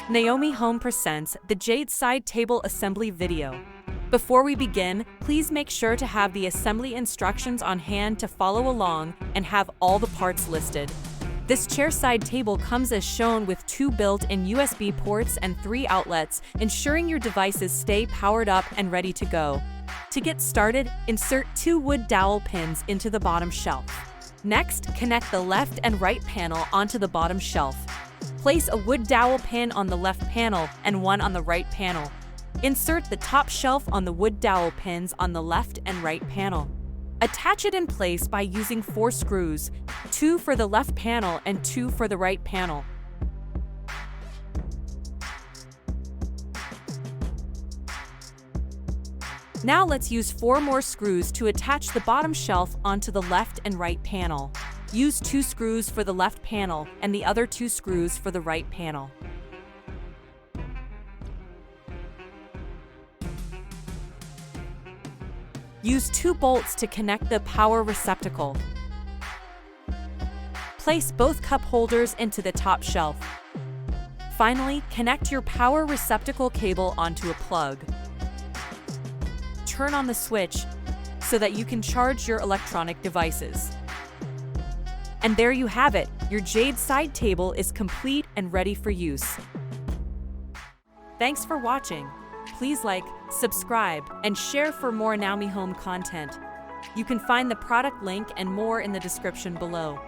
Naomi Home presents the Jade Side Table Assembly video. Before we begin, please make sure to have the assembly instructions on hand to follow along and have all the parts listed. This chairside table comes as shown with 2 built-in USB ports and 3 outlets, ensuring your devices stay powered up and ready to go. To get started, insert 2 wood dowel pins into the bottom shelf. Next, connect the left and right panel onto the bottom shelf. Place a wood dowel pin on the left panel and one on the right panel. Insert the top shelf on the wood dowel pins on the left and right panel. Attach it in place by using 4 screws, 2 for the left panel and 2 for the right panel. Now let's use 4 more screws to attach the bottom shelf onto the left and right panel. Use 2 screws for the left panel and the other 2 screws for the right panel. Use 2 bolts to connect the power receptacle. Place both cup holders into the top shelf. Finally, connect your power receptacle cable onto a plug. Turn on the switch so that you can charge your electronic devices. And there you have it, your Jade side table is complete and ready for use. Thanks for watching. Please like, subscribe, and share for more Naomi Home content. You can find the product link and more in the description below.